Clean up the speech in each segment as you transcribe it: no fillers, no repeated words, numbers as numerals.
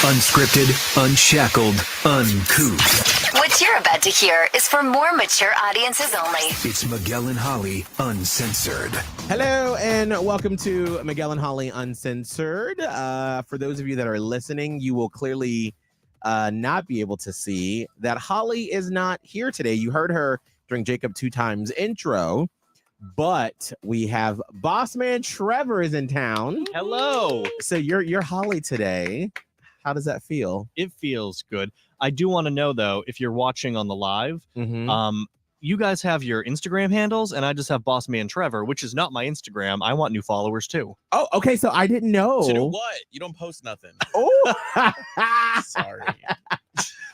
Unscripted, unshackled, uncouth. What you're about to hear is for more mature audiences only. It's Miguel and Holly, Uncensored. Hello, and welcome to Miguel and Holly Uncensored. For those of you that are listening, you will clearly not be able to see that Holly is not here today. You heard her during Jacob 2 Times intro, but we have Bossman Trevor is in town. Hello. So you're Holly today. How does that feel? It feels good. I do want to know, though, if you're watching on the live, you guys have your Instagram handles, and I just have Bossman Trevor, which is not my Instagram. I want new followers, too. Oh, okay. So I didn't know. To do what? You don't post nothing. Oh, Sorry.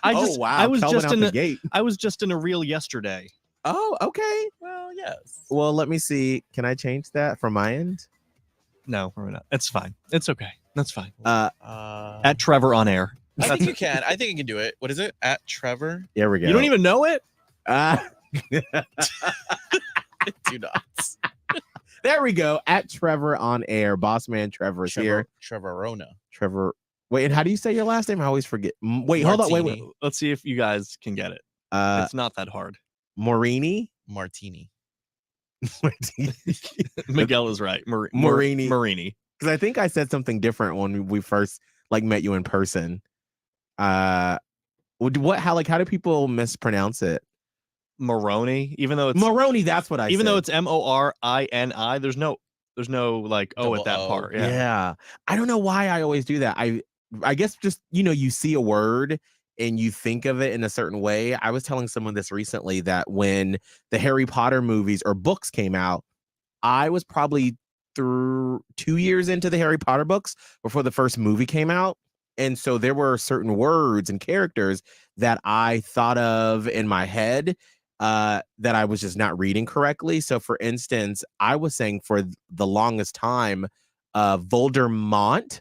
wow. I was just in a reel yesterday. Oh, okay. Well, yes. Well, let me see. Can I change that from my end? No, probably not. It's fine. It's okay. That's fine. At Trevor on air. I think you can. I think you can do it. What is it? At Trevor? There we go. You don't even know it? Two dots. There we go. At Trevor on air. Bossman Trevor is here. Trevorona. Trevor. Wait, and how do you say your last name? I always forget. Wait, hold on. Wait. Let's see if you guys can get it. It's not that hard. Morini? Martini. Miguel is right. Morini. Morini. Because I think I said something different when we first met you in person. How do people mispronounce it? Moroni, even though it's Moroni, that's what I said. Even though it's Morini, there's no like O at that O. part. Yeah. I don't know why I always do that. I guess just, you see a word and you think of it in a certain way. I was telling someone this recently that when the Harry Potter movies or books came out, I was probably through 2 years into the Harry Potter books before the first movie came out. And so there were certain words and characters that I thought of in my head that I was just not reading correctly. So for instance, I was saying for the longest time, Voldemort,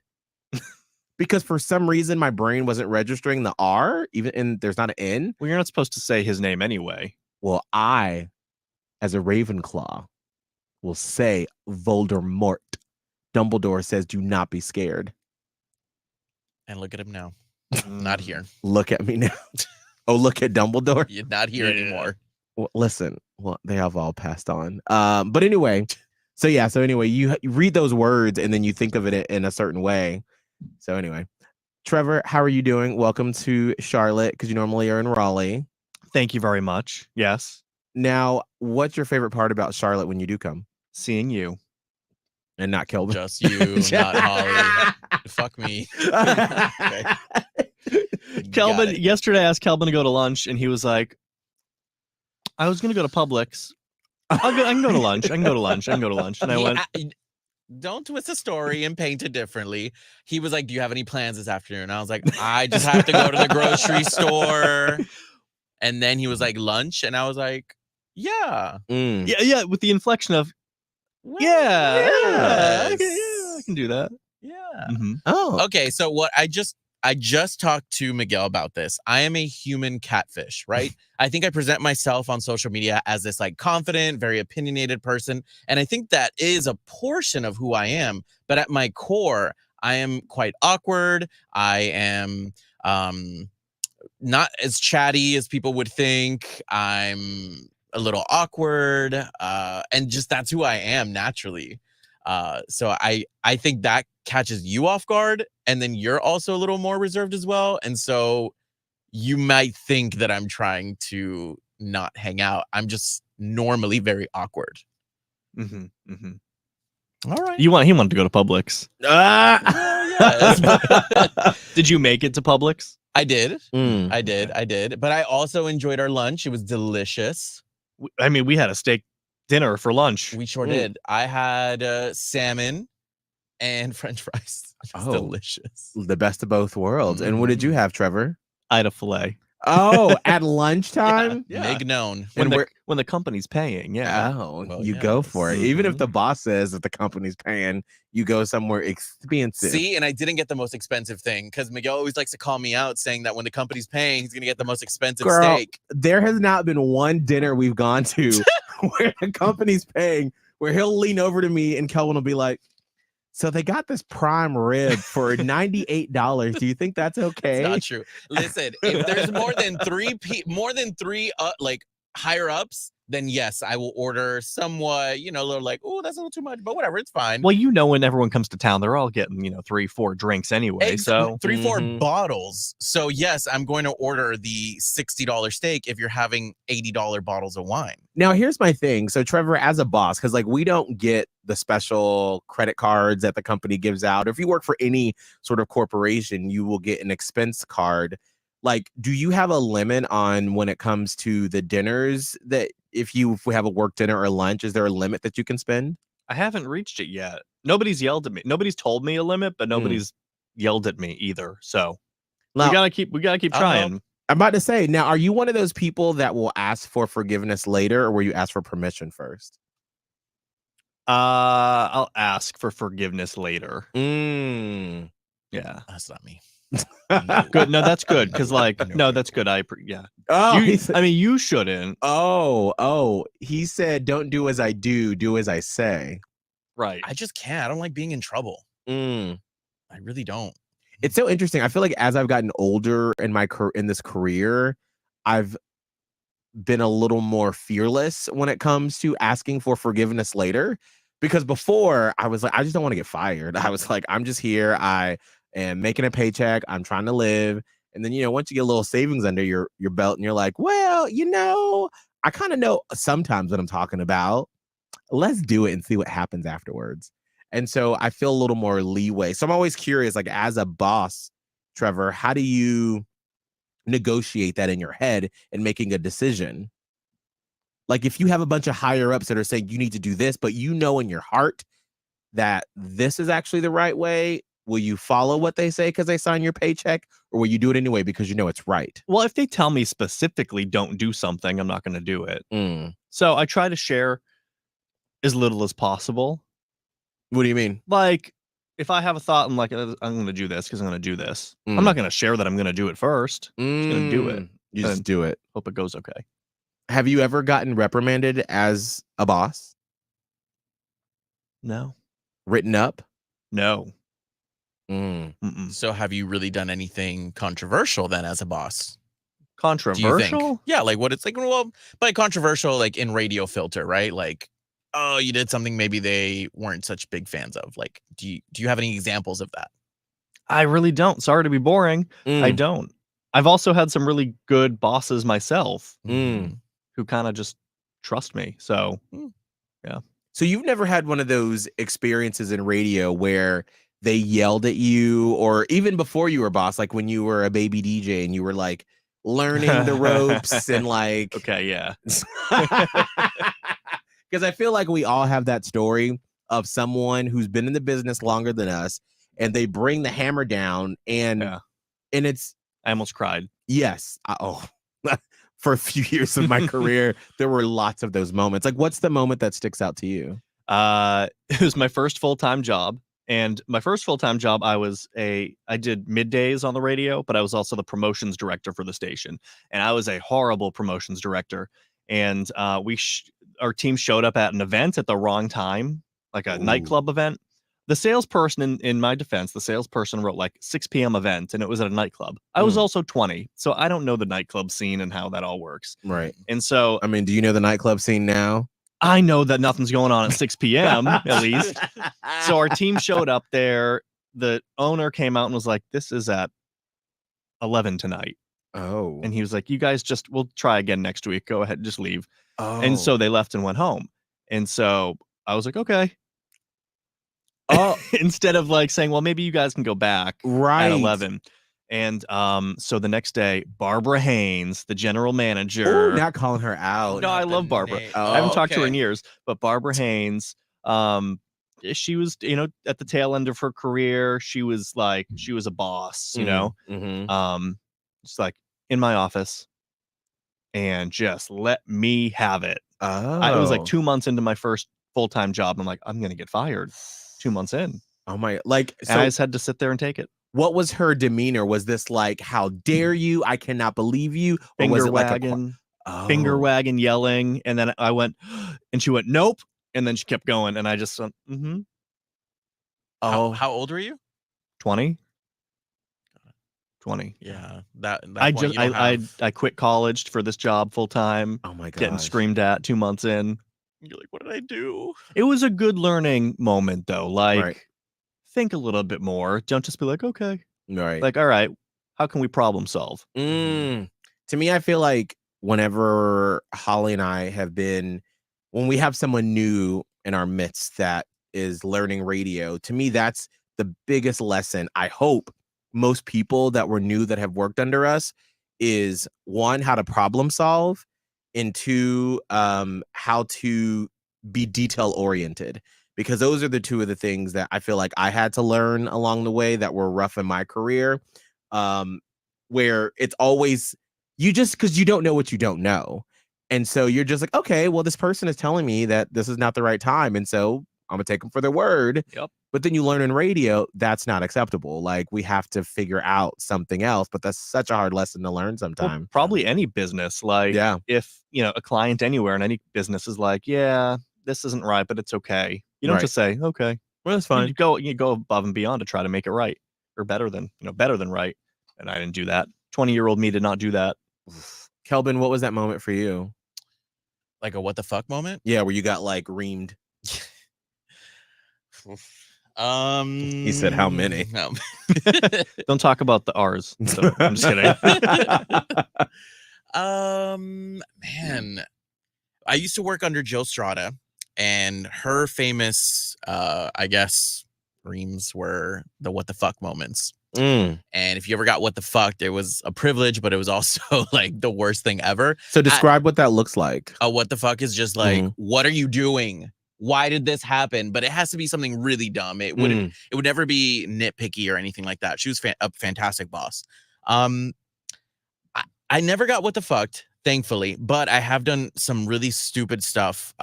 because for some reason my brain wasn't registering the R, even and there's not an N. Well, you're not supposed to say his name anyway. Well, I, as a Ravenclaw, will say Voldemort. Dumbledore says, "Do not be scared." And look at him now. Not here. Look at me now. Oh, look at Dumbledore. You're not here anymore. Well, listen. Well, they have all passed on. But anyway, you read those words and then you think of it in a certain way. So anyway, Trevor, how are you doing? Welcome to Charlotte, because you normally are in Raleigh. Thank you very much. Yes. Now, what's your favorite part about Charlotte when you do come? Seeing you. And not Kelvin. Just you, not Holly. Fuck me. Okay. Kelvin, yesterday I asked Kelvin to go to lunch, and he was like, I was going to go to Publix. I can go to lunch. And I went, don't twist the story and paint it differently. He was like, do you have any plans this afternoon? I was like, I just have to go to the grocery store. And then he was like, lunch? And I was like, yeah. Yeah, with the inflection of, Yes. I can do that. Yeah. Mm-hmm. Oh, Okay, so what I just talked to Miguel about this. I am a human catfish, right? I think I present myself on social media as this like confident, very opinionated person. And I think that is a portion of who I am. But at my core, I am quite awkward. I am not as chatty as people would think. I'm a little awkward. And just that's who I am naturally. So I think that catches you off guard, and then you're also a little more reserved as well. And so you might think that I'm trying to not hang out. I'm just normally very awkward. Mm-hmm. Mm-hmm. All right. He wanted to go to Publix. Did you make it to Publix? I did. Mm. I did. But I also enjoyed our lunch. It was delicious. I mean, we had a steak dinner for lunch. We sure did. I had salmon and French fries. It was delicious. The best of both worlds. And what did you have, Trevor? I had a filet. Oh, at lunchtime? Yeah. Make known. When the company's paying, yeah. Oh, Well, you yes. go for it. Even if the boss says that the company's paying, you go somewhere expensive. See, and I didn't get the most expensive thing because Miguel always likes to call me out saying that when the company's paying, he's going to get the most expensive Girl, steak. there has not been one dinner we've gone to where the company's paying, where he'll lean over to me and Kelvin will be like, So they got this prime rib for $98. Do you think that's okay? It's not true. Listen, if there's more than three like higher ups, then yes, I will order somewhat, a little like, oh, that's a little too much, but whatever, it's fine. Well, when everyone comes to town, they're all getting 3-4 drinks anyway. So 3-4 bottles. So yes, I'm going to order the $60 steak if you're having $80 bottles of wine. Now, here's my thing. So, Trevor, as a boss, because like we don't get the special credit cards that the company gives out. Or if you work for any sort of corporation, you will get an expense card. Like, do you have a limit on when it comes to the dinners that if we have a work dinner or lunch, is there a limit that you can spend? I haven't reached it yet. Nobody's yelled at me. Nobody's told me a limit, but nobody's yelled at me either. So Now, we gotta keep trying. I'm about to say, now, are you one of those people that will ask for forgiveness later, or will you ask for permission first? I'll ask for forgiveness later. Yeah. That's not me. Good. No, that's good. Because that's good. Oh, you shouldn't. Oh, he said, don't do as I do as I say. Right. I just can't. I don't like being in trouble. I really don't. It's so interesting. I feel like as I've gotten older in this career, I've been a little more fearless when it comes to asking for forgiveness later. Because before, I was like, I just don't want to get fired. I was like, I'm just here. I am making a paycheck. I'm trying to live. And then, once you get a little savings under your belt and you're like, well, I kind of know sometimes what I'm talking about. Let's do it and see what happens afterwards. And so I feel a little more leeway. So I'm always curious, like as a boss, Trevor, how do you negotiate that in your head and making a decision? Like if you have a bunch of higher ups that are saying you need to do this, but in your heart that this is actually the right way, will you follow what they say because they sign your paycheck, or will you do it anyway because it's right? Well, if they tell me specifically don't do something, I'm not going to do it. So I try to share as little as possible. What do you mean? Like, if I have a thought, I'm like, I'm going to do this because I'm going to do this. I'm not going to share that I'm going to do it first. I'm just going to do it. You just do it. Hope it goes okay. Have you ever gotten reprimanded as a boss? No. Written up? No. So have you really done anything controversial then as a boss? Controversial? Yeah, like what it's like, well, by controversial, like in radio filter, right? Like, oh, you did something maybe they weren't such big fans of. Like, do you have any examples of that? I really don't. Sorry to be boring. I don't. I've also had some really good bosses myself who kind of just trust me. So, yeah. So you've never had one of those experiences in radio where they yelled at you, or even before you were a boss, like when you were a baby DJ and you were like learning the ropes and like, okay, yeah. Because I feel like we all have that story of someone who's been in the business longer than us, and they bring the hammer down, and it's. I almost cried. Yes. For a few years of my career, there were lots of those moments. Like, what's the moment that sticks out to you? It was my first full-time job. And my first full-time job, I did middays on the radio, but I was also the promotions director for the station. And I was a horrible promotions director. And our team showed up at an event at the wrong time, like a nightclub event. The salesperson, in my defense, the salesperson wrote like 6 p.m. event, and it was at a nightclub. I was also 20, so I don't know the nightclub scene and how that all works. Right. And so, I mean, do you know the nightclub scene now? I know that nothing's going on at 6 p.m. at least. So our team showed up there. The owner came out and was like, "This is at 11 tonight." Oh. And he was like, "You guys we'll try again next week. Go ahead, just leave." Oh. And so they left and went home. And so I was like, "Okay." Oh, instead of like saying, well, maybe you guys can go back at 11. And so the next day, Barbara Haynes, the general manager. Ooh, not calling her out. No, I love Barbara. I haven't talked to her in years, but Barbara Haynes, she was, at the tail end of her career, she was a boss, just like in my office and just let me have it. It was like 2 months into my first full-time job. I'm like, I'm going to get fired. 2 months in. Oh my, and I just had to sit there and take it. What was her demeanor? Was this like, how dare you? I cannot believe you. Or was it wagging, finger wagging, yelling. And then I went, and she went, nope. And then she kept going. And I just went, How old were you? 20. 20. Yeah, that I point just you don't have. I quit college for this job full time. Oh my Getting gosh. screamed at 2 months in. You're like, what did I do? It was a good learning moment though. Like, Right. think a little bit more. Don't just be like, okay. Right. Like, all right, how can we problem solve? To me, I feel like whenever Holly and I have been, when we have someone new in our midst that is learning radio, to me, that's the biggest lesson. I hope most people that were new that have worked under us is one, how to problem solve, and two, how to be detail oriented. Because those are the two of the things that I feel like I had to learn along the way that were rough in my career. Where it's always you just because you don't know what you don't know. And so you're just like, okay, well, this person is telling me that this is not the right time. And so I'm gonna take them for their word. Yep. But then you learn in radio, that's not acceptable. Like we have to figure out something else. But that's such a hard lesson to learn Well, sometimes. probably any business. Like, Yeah. if a client anywhere in any business is like, yeah, this isn't right, but it's okay. You don't Right. just say, okay. Well, that's You fine. go above and beyond to try to make it right or better than right. And I didn't do that. 20-year-old me did not do that. Kelbin, what was that moment for you? Like a what the fuck moment? Yeah, where you got like reamed. He said, how many? No. Don't talk about the R's. So, I'm just kidding. Man, I used to work under Jill Strata, and her famous, I guess, reams were the what the fuck moments. And if you ever got what the fuck, it was a privilege, but it was also like the worst thing ever. So describe what that looks like. What the fuck is just like, what are you doing? Why did this happen? But it has to be something really dumb. It would never be nitpicky or anything like that. She was a fantastic boss. I never got what the fucked, thankfully, but I have done some really stupid stuff.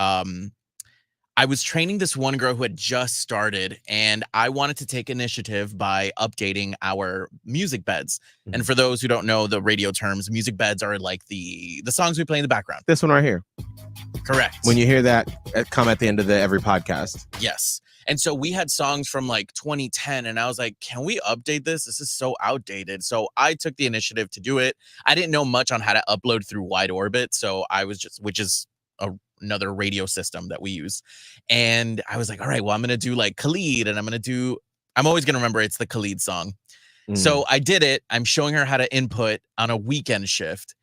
I was training this one girl who had just started, and I wanted to take initiative by updating our music beds. And for those who don't know the radio terms, music beds are like the songs we play in the background. This one right here. Correct. When you hear that, come at the end of every podcast. Yes. And so we had songs from like 2010, and I was like, can we update this? This is so outdated. So I took the initiative to do it. I didn't know much on how to upload through Wide Orbit, so I was just, which is another radio system that we use. And I was like, all right, well, I'm going to do like Khalid, and I'm always going to remember it's the Khalid song. So I did it. I'm showing her how to input on a weekend shift.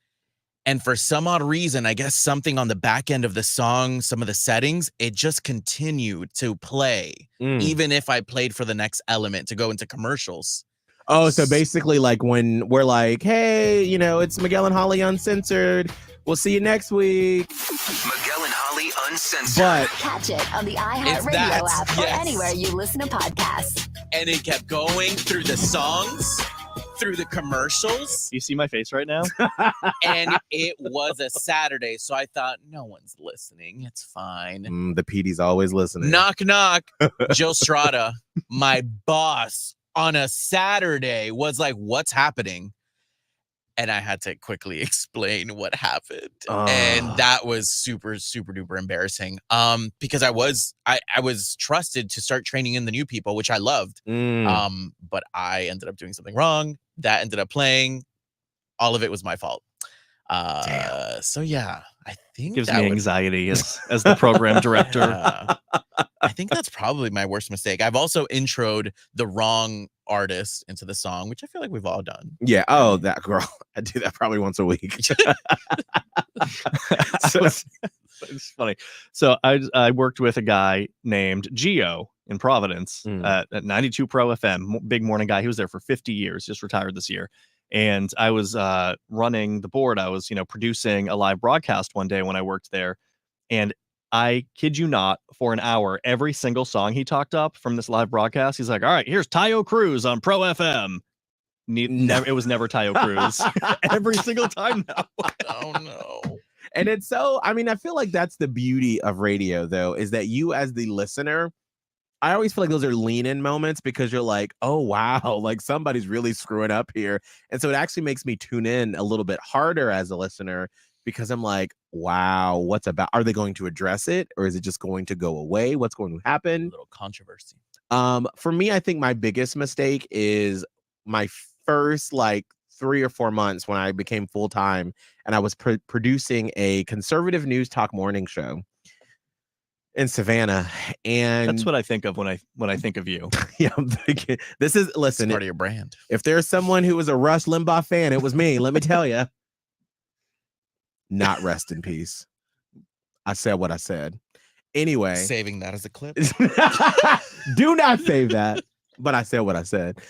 And for some odd reason, I guess something on the back end of the song, some of the settings, it just continued to play, even if I played for the next element to go into commercials. Oh, so basically like when we're like, hey, it's Miguel and Holly Uncensored. We'll see you next week. Miguel and Holly Uncensored. But Catch it on the It's iHeartRadio that, app or yes. anywhere you listen to podcasts. And it kept going through the songs, through the commercials. You see my face right now? And it was a Saturday, so I thought, no one's listening. It's fine. the PD's always listening. Knock, knock. Jill Strata, my boss, on a Saturday was like, what's happening? And I had to quickly explain what happened. And that was super, super duper embarrassing. Because I was trusted to start training in the new people, which I loved. But I ended up doing something wrong. That ended up playing. All of it was my fault. So yeah, I think Gives that me would- anxiety as the program director. Yeah. I think that's probably my worst mistake. I've also introed the wrong artist into the song, which I feel like we've all done. Yeah. Oh, that girl. I do that probably once a week. It's funny. So I worked with a guy named Gio in Providence at 92 Pro FM, big morning guy. He was there for 50 years, just retired this year. And I was running the board. I was, producing a live broadcast one day when I worked there. And I kid you not, for an hour, every single song he talked up from this live broadcast, he's like, all right, here's Tayo Cruz on Pro FM. It was never Tayo Cruz. Every single time now. Oh, no. And it's so, I feel like that's the beauty of radio, though, is that you as the listener, I always feel like those are lean-in moments because you're like, oh, wow, like somebody's really screwing up here. And so it actually makes me tune in a little bit harder as a listener because I'm like, wow, are they going to address it? Or is it just going to go away? What's going to happen? A little controversy. For me, I think my biggest mistake is my first like 3 or 4 months when I became full time and I was producing a conservative news talk morning show in Savannah. And That's what I think of when I think of you. yeah, I'm thinking, this is It's listen. part of your brand. If there's someone who was a Rush Limbaugh fan, it was me. Let me tell you. Not rest in peace. I said what I said. Anyway, Saving that as a clip. do not save that. But I said what I said.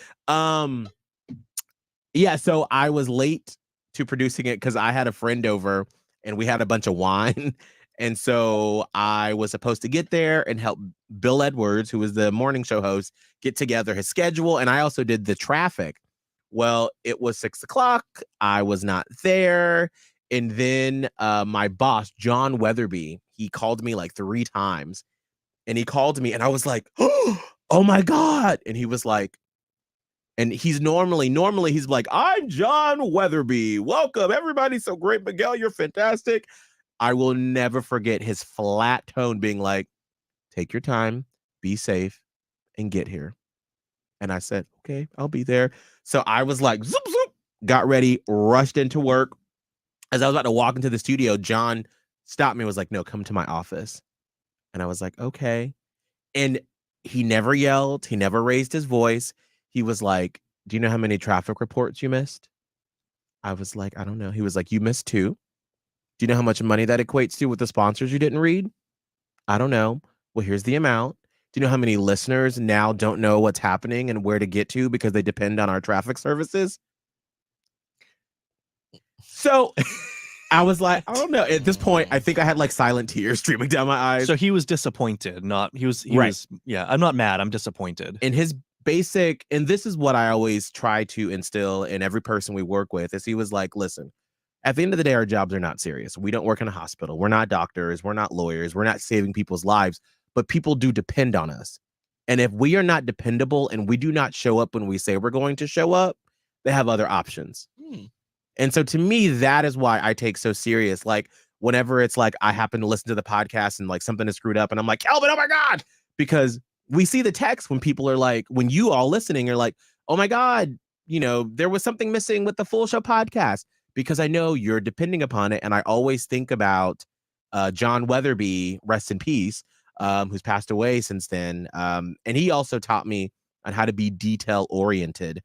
Yeah, so I was late to producing it because I had a friend over and we had a bunch of wine. And so I was supposed to get there and help Bill Edwards, who was the morning show host, get together his schedule. And I also did the traffic. Well, it was 6 o'clock. I was not there. And then my boss, John Weatherby, he called me like 3 times. And he called me and I was like, oh my God. And he was like, and he's normally he's like, I'm John Weatherby. Welcome, everybody. So great, Miguel. You're fantastic. I will never forget his flat tone being like, take your time, be safe, and get here. And I said, okay, I'll be there. So I was like, zoop, zoop, got ready, rushed into work. As I was about to walk into the studio, John stopped me and was like, no, come to my office. And I was like, okay. And he never yelled. He never raised his voice. He was like, do you know how many traffic reports you missed? I was like, I don't know. He was like, you missed 2. Do you know how much money that equates to with the sponsors you didn't read? I don't know. Well, here's the amount. Do you know how many listeners now don't know what's happening and where to get to because they depend on our traffic services? So I was like, I don't know. At this point, I think I had like silent tears streaming down my eyes. So he was disappointed. He was yeah, I'm not mad. I'm disappointed. And his basic, and this is what I always try to instill in every person we work with, is he was like, listen, at the end of the day, our jobs are not serious. We don't work in a hospital. We're not doctors. We're not lawyers. We're not saving people's lives, but people do depend on us. And if we are not dependable and we do not show up when we say we're going to show up, they have other options. And so to me, that is why I take so serious. Like whenever it's like I happen to listen to the podcast and like something is screwed up and I'm like, Kelvin, oh my God, because we see the text when people are like, when you all listening are like, oh my God, you know, there was something missing with the Full Show podcast, because I know you're depending upon it. And I always think about John Weatherby, rest in peace, who's passed away since then. And he also taught me on how to be detail oriented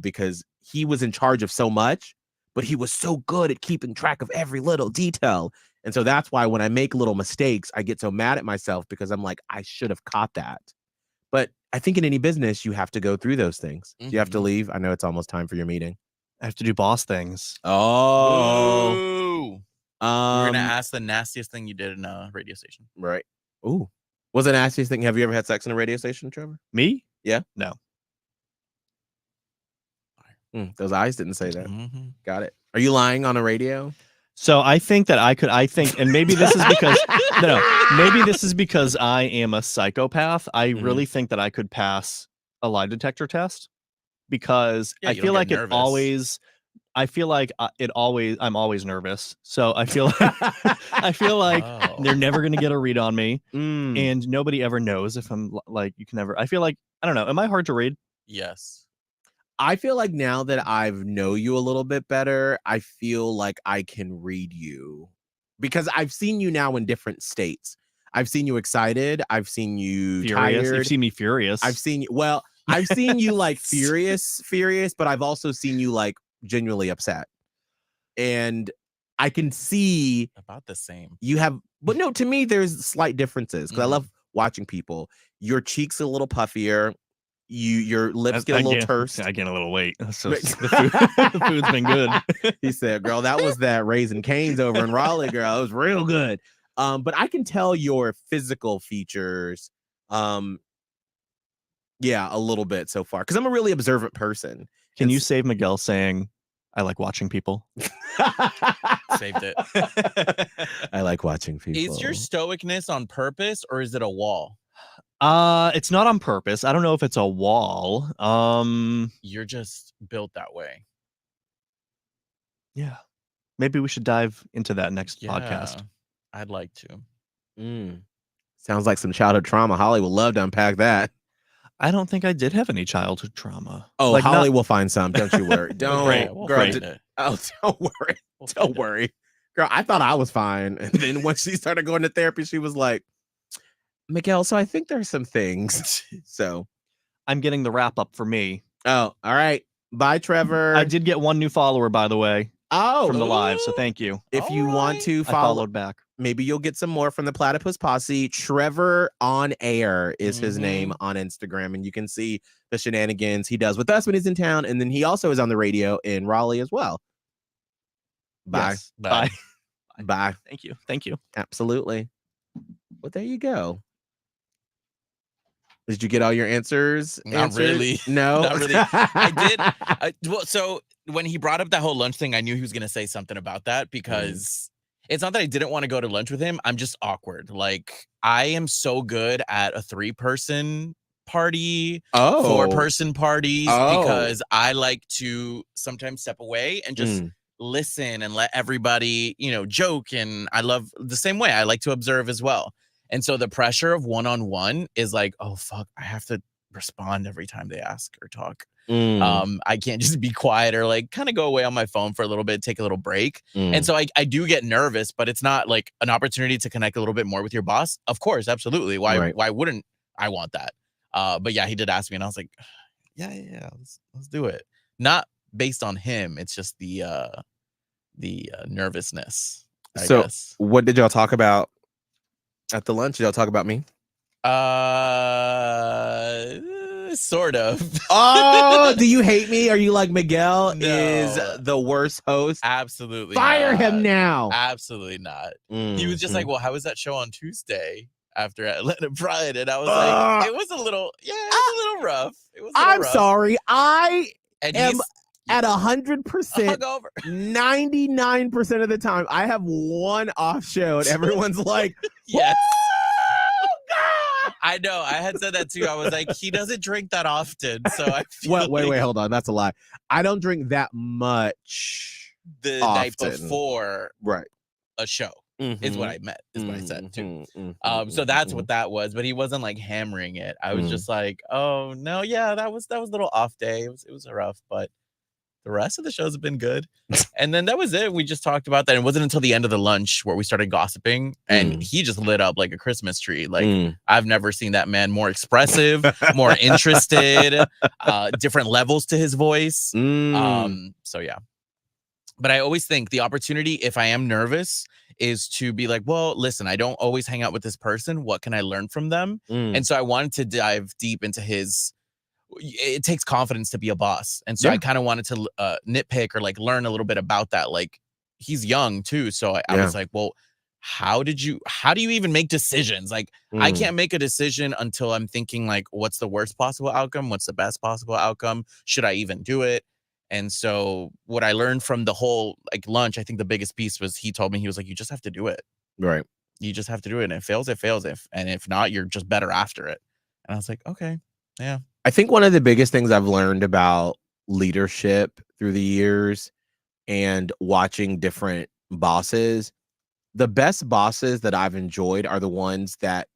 because he was in charge of so much, but he was so good at keeping track of every little detail. And so that's why when I make little mistakes, I get so mad at myself because I'm like, I should have caught that. But I think in any business, you have to go through those things. Do you have to leave? I know it's almost time for your meeting. I have to do boss things. Oh. Ooh. We're gonna ask the nastiest thing you did in a radio station. Right. Ooh. What's the nastiest thing? Have you ever had sex in a radio station, Trevor? Me? Yeah. No. Those eyes didn't say that. Got it. Are you lying on a radio? So I think that and maybe this is because maybe this is because I am a psychopath. I really think that I could pass a lie detector test because I feel like I'm always nervous. So I feel like they're never going to get a read on me and nobody ever knows if I'm like, I feel like, I don't know. Am I hard to read? Yes. I feel like now that I know you a little bit better, I feel like I can read you because I've seen you now in different states. I've seen you excited. I've seen you furious. tired. You've seen me furious. I've seen you like furious, but I've also seen you like genuinely upset. And I can see about the same. You have, but no, to me, there's slight differences because I love watching people. Your cheeks a little puffier. Your lips get a little terse. I gain a little weight. So the food's been good. He said, girl, that was that Raising Cane's over in Raleigh, girl. It was real good. But I can tell your physical features, yeah, a little bit so far. Because I'm a really observant person. Can you save Miguel saying, I like watching people? Saved it. I like watching people. Is your stoicness on purpose or is it a wall? It's not on purpose. I don't know if it's a wall. You're just built that way. Yeah. Maybe we should dive into that next podcast. I'd like to. Sounds like some childhood trauma. Holly would love to unpack that. I don't think I did have any childhood trauma. Oh, Like, Holly not- will find some. Don't you worry. Don't, Great. We'll girl. find it. Oh, don't worry. We'll Don't find it. worry, girl. I thought I was fine, and then once she started going to therapy, she was like, "Miguel, so I think there's some things." So, I'm getting the wrap up for me. oh, all right. Bye, Trevor. I did get one new follower, by the way, Oh, from the live, so thank you. if you want to I follow, followed back. maybe you'll get some more from the Platypus Posse. Trevor on Air is his Mhm. name on Instagram, and you can see the shenanigans he does with us when he's in town, and then he also is on the radio in Raleigh as well. Bye. Yes. Bye. Bye. Thank you. Thank you. Absolutely. Well, there you go. Did you get all your answers? Not answered? really. No, Not really. I did. Well, so when he brought up that whole lunch thing, I knew he was going to say something about that because it's not that I didn't want to go to lunch with him. I'm just awkward. Like, I am so good at a 3-person party, Oh, 4-person parties, Oh. because I like to sometimes step away and just listen and let everybody, joke. And I love the same way. I like to observe as well. And so the pressure of one-on-one is like, oh, fuck, I have to respond every time they ask or talk. I can't just be quiet or like kind of go away on my phone for a little bit, take a little break. And so I do get nervous, but it's not like an opportunity to connect a little bit more with your boss. Of course, absolutely. Why wouldn't I want that? But yeah, he did ask me and I was like, yeah, let's do it. Not based on him. It's just the nervousness, I guess. What did y'all talk about at the lunch? Did y'all talk about me? Sort of. Oh, do you hate me? Are you like Miguel No. is the worst host? Absolutely Fire not. him now. Absolutely not. He was just like, well, how was that show on Tuesday after Atlanta Pride? And I was like, it was a little rough. It was a little I'm rough. sorry. I And am he's at 100%, hungover. 99% of the time. I have one off show and everyone's like, Yes. "Oh, God." I know. I had said that too. I was like, he doesn't drink that often. So I feel Wait, like hold on. That's a lie. I don't drink that much. the often. night before Right. a show is what I meant, is what I said too. Mhm, So that's what that was, but he wasn't like hammering it. I was Mm. just like, oh no, yeah, that was a little off day. It was rough, but the rest of the shows have been good. And then that was it. We just talked about that. It wasn't until the end of the lunch where we started gossiping, and he just lit up like a Christmas tree. Like I've never seen that man more expressive, more interested, different levels to his voice. So yeah. But I always think the opportunity, if I am nervous, is to be like, well, listen, I don't always hang out with this person. What can I learn from them? And so I wanted to dive deep into his. It takes confidence to be a boss. And so I kind of wanted to nitpick or like learn a little bit about that. Like he's young too. So I was like, well, how do you even make decisions? Like I can't make a decision until I'm thinking like, what's the worst possible outcome? What's the best possible outcome? Should I even do it? And so what I learned from the whole like lunch, I think the biggest piece was he told me, he was like, you just have to do it. Right. You just have to do it. And if it fails. And if not, you're just better after it. And I was like, okay, yeah. I think one of the biggest things I've learned about leadership through the years and watching different bosses, the best bosses that I've enjoyed are the ones that,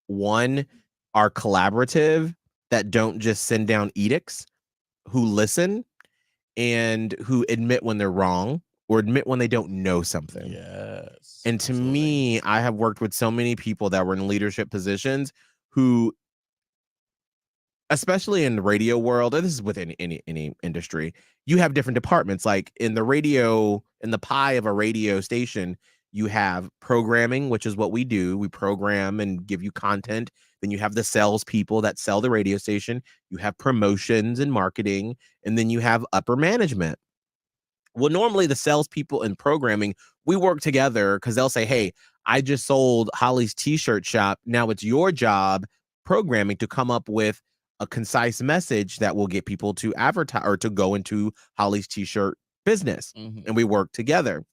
one, are collaborative, that don't just send down edicts, who listen and who admit when they're wrong or admit when they don't know something. Yes. And to me, I have worked with so many people that were in leadership positions who, especially in the radio world, and this is within any industry, you have different departments. Like in the radio, in the pie of a radio station, you have programming, which is what we do. We program and give you content. Then you have the salespeople that sell the radio station. You have promotions and marketing, and then you have upper management. Well, normally the salespeople and programming, we work together because they'll say, hey, I just sold Holly's t-shirt shop. Now it's your job, programming, to come up with a concise message that will get people to advertise or to go into Holly's t-shirt business. And we work together.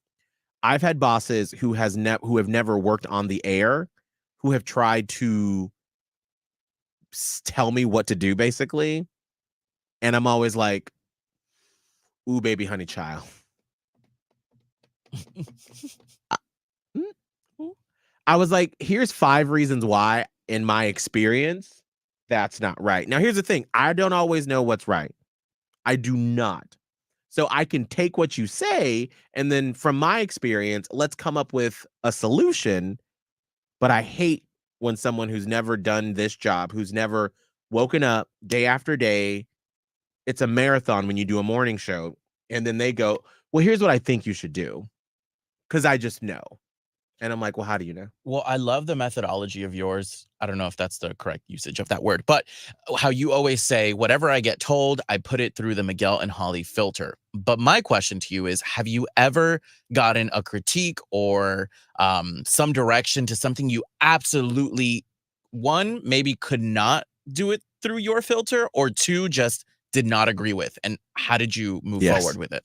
I've had bosses who have never worked on the air, who have tried to tell me what to do, basically. And I'm always like, ooh, baby, honey, child. I was like, here's 5 reasons why, in my experience, That's not right. Now, here's the thing. I don't always know what's right. I do not. So I can take what you say, and then from my experience, let's come up with a solution. But I hate when someone who's never done this job, who's never woken up day after day, it's a marathon when you do a morning show, and then they go, well, here's what I think you should do, because I just know. And I'm like, well, how do you know? Well, I love the methodology of yours. I don't know if that's the correct usage of that word, but how you always say, whatever I get told, I put it through the Miguel and Holly filter. But my question to you is, have you ever gotten a critique or some direction to something you absolutely, one, maybe could not do it through your filter, or two, just did not agree with? And how did you move forward with it?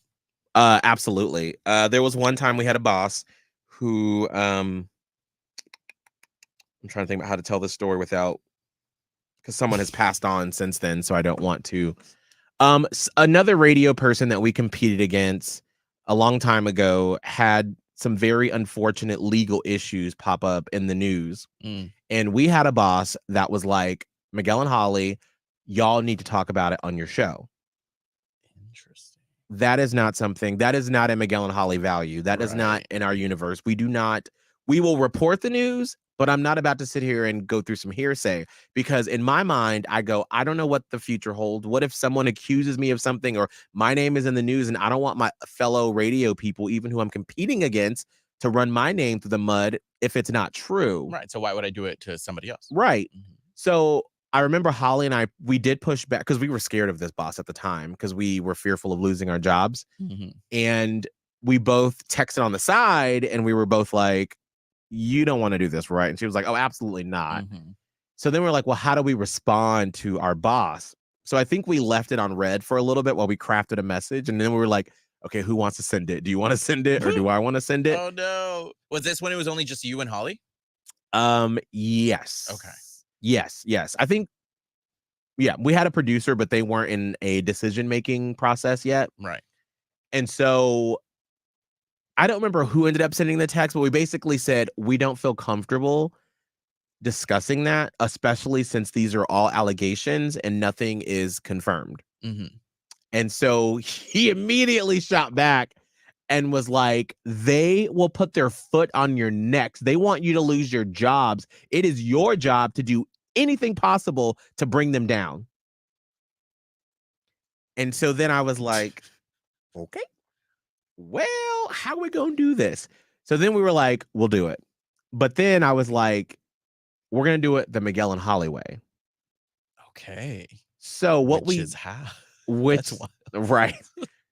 Absolutely. There was one time we had a boss who I'm trying to think about how to tell this story without, because someone has passed on since then, so I don't want to. Another radio person that we competed against a long time ago had some very unfortunate legal issues pop up in the news. And we had a boss that was like, Miguel and Holly, y'all need to talk about it on your show. Interesting. That is not something, that is not a Miguel and Holly value. That is not in our universe. We will report the news, but I'm not about to sit here and go through some hearsay, because in my mind, I go, I don't know what the future holds. What if someone accuses me of something, or my name is in the news, and I don't want my fellow radio people, even who I'm competing against, to run my name through the mud if it's not true. Right. So why would I do it to somebody else? Right. So I remember Holly and I, we did push back because we were scared of this boss at the time, because we were fearful of losing our jobs. And we both texted on the side, and we were both like, you don't want to do this, right? And she was like, oh, absolutely not. So then we're like, well, how do we respond to our boss? So I think we left it on red for a little bit while we crafted a message. And then we were like, okay, who wants to send it? Do you want to send it, or do I want to send it? Oh, no. Was this when it was only just you and Holly? Yes. Okay. Yes. I think, yeah, we had a producer, but they weren't in a decision-making process yet. Right. And so I don't remember who ended up sending the text, but we basically said, we don't feel comfortable discussing that, especially since these are all allegations and nothing is confirmed. And so he immediately shot back and was like, they will put their foot on your necks. They want you to lose your jobs. It is your job to do anything possible to bring them down. And so then I was like, okay, well, how are we going to do this? So then we were like, we'll do it. But then I was like, we're going to do it the Miguel and Holly way. Okay. So what Which is how? Which, That's right.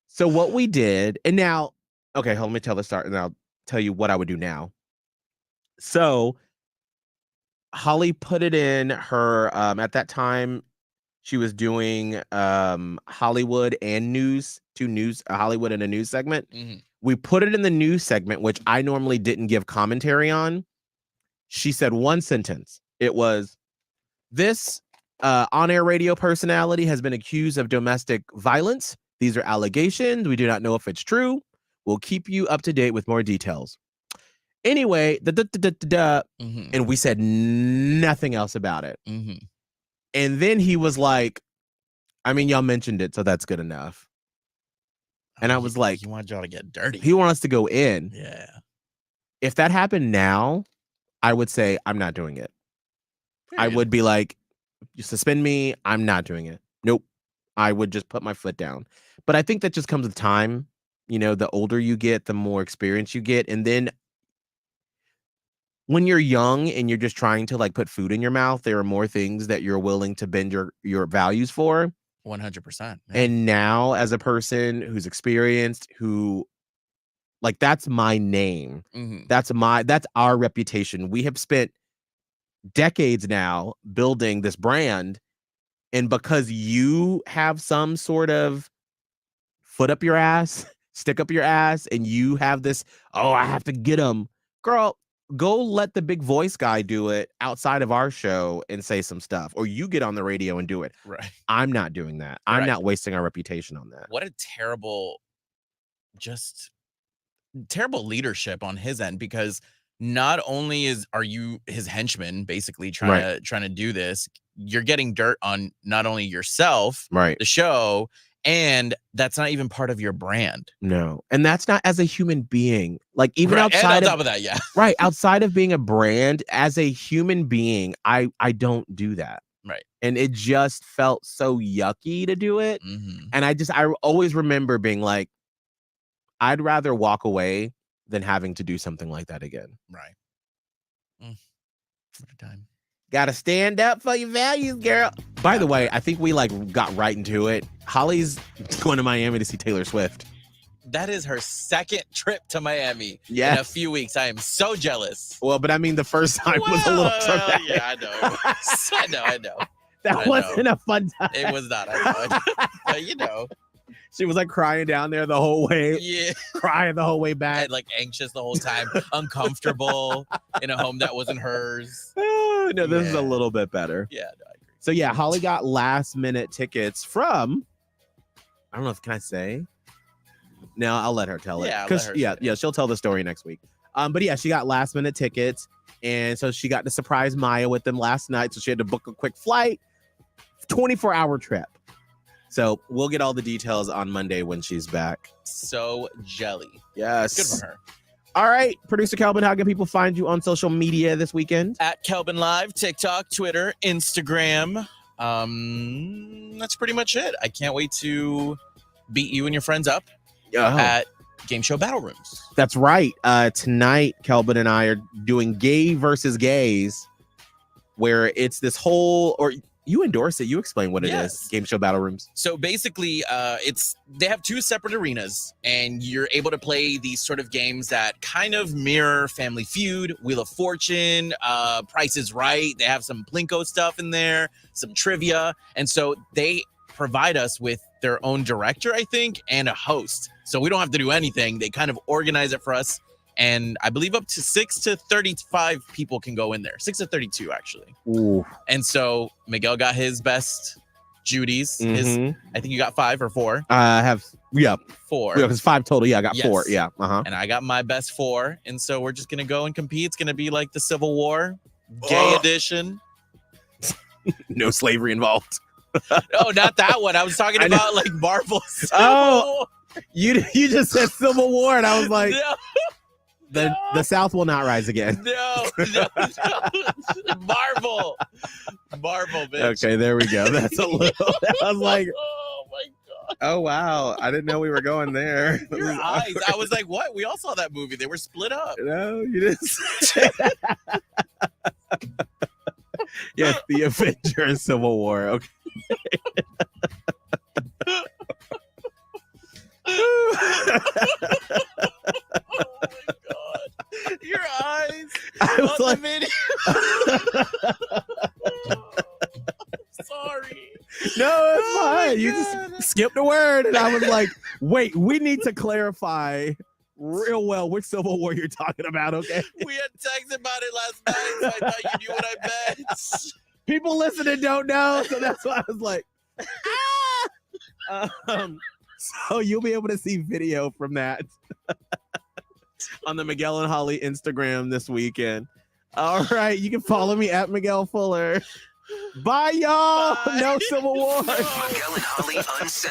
So what we did, and now, okay, hold on, let me tell the start, and I'll tell you what I would do now. So Holly put it in her, at that time, she was doing Hollywood and news, Hollywood and a news segment. We put it in the news segment, which I normally didn't give commentary on. She said one sentence. It was, this on-air radio personality has been accused of domestic violence. These are allegations. We do not know if it's true. We'll keep you up to date with more details. Anyway, and we said nothing else about it. And then he was like, I mean, y'all mentioned it, so that's good enough. And I was like, he wanted y'all to get dirty. He wants us to go in. Yeah. If that happened now, I would say, I'm not doing it. Period. I would be like, you suspend me. I'm not doing it. Nope. I would just put my foot down. But I think that just comes with time. You know, the older you get, the more experience you get. And then when you're young and you're just trying to like put food in your mouth, there are more things that you're willing to bend your values for. 100%. Yeah. And now, as a person who's experienced, who, like, that's my name. That's our reputation. We have spent decades now building this brand. And because you have some sort of foot up your ass, stick up your ass, and you have this, oh, I have to get them. Girl, go let the big voice guy do it outside of our show and say some stuff. Or you get on the radio and do it. Right. I'm not doing that. I'm not wasting our reputation on that. What a terrible leadership on his end, because not only are you his henchman, basically trying to do this, you're getting dirt on not only yourself, Right. the show, and that's not even part of your brand. No. And that's not as a human being. Like even Right, and outside on of, top of that, yeah. right, outside of being a brand, as a human being, I don't do that. Right. And it just felt so yucky to do it. Mm-hmm. And I always remember being like, I'd rather walk away than having to do something like that again. Right. What a time. Gotta stand up for your values, girl. By the way, I think we like got right into it. Holly's going to Miami to see Taylor Swift. That is her second trip to Miami Yes. in a few weeks. I am so jealous. Well, but I mean, the first time was a little Well, traumatic. yeah, I know. I know. That I wasn't know. a fun time. It was not. I know. But you know, She was like crying down there the whole way, yeah, crying the whole way back. and like anxious the whole time, uncomfortable in a home that wasn't hers. Oh, no, this is a Yeah. little bit better. Yeah, no, I agree. So yeah, Holly got last minute tickets from, I don't know if can I say? No, I'll let her tell it. Yeah, let 'Cause, her yeah, say it. yeah, she'll tell the story next week. But yeah, she got last minute tickets, and so she got to surprise Maya with them last night. So she had to book a quick flight, 24-hour trip. So we'll get all the details on Monday when she's back. So jelly. Yes. Good for her. All right, producer Kelvin, how can people find you on social media this weekend? At Kelbin Live, TikTok, Twitter, Instagram. That's pretty much it. I can't wait to beat you and your friends up at Game Show Battle Rooms. That's right. Tonight, Kelvin and I are doing Gay versus Gays, where it's this whole, or you endorse it. You explain what it Yes. is. Game Show Battle Rooms. So basically, they have two separate arenas, and you're able to play these sort of games that kind of mirror Family Feud, Wheel of Fortune, Price is Right. They have some Plinko stuff in there, some trivia, and so they provide us with their own director, I think, and a host. So we don't have to do anything. They kind of organize it for us. And I believe up to 6 to 35 people can go in there. 6 to 32, actually. Ooh. And so Miguel got his best Judy's. Mhm. I think you got 5 or 4. I have, yeah, 4. it's 5 total. Yeah, I got Yes. 4. Yeah. And I got my best 4. And so we're just going to go and compete. It's going to be like the Civil War gay edition. No slavery involved. Oh, not that one. I was talking I know. about like Marvel Civil Oh. War. You just said Civil War, and I was like, No, the South will not rise again. no. Marvel, bitch. Okay, there we go. That's a little. I was like, Oh my god. oh wow, I didn't know we were going there. Your eyes. I was like, what? We all saw that movie. They were split up. No, you didn't. Yes, the Avengers Civil War. Okay. Oh my god. Your eyes. I was on the like, video. Sorry. no, it's Oh my fine. You God. just skipped a word, and I was like, wait, we need to clarify real well which Civil War you're talking about. Okay, We had text about it last night, so I thought you knew what I meant. people listening don't know, so that's why I was like, so you'll be able to see video from that on the Miguel and Holly Instagram this weekend. All right, you can follow me at Miguel Fuller. Bye, y'all. Bye. No Civil War. No. Miguel and Holly Uncensored.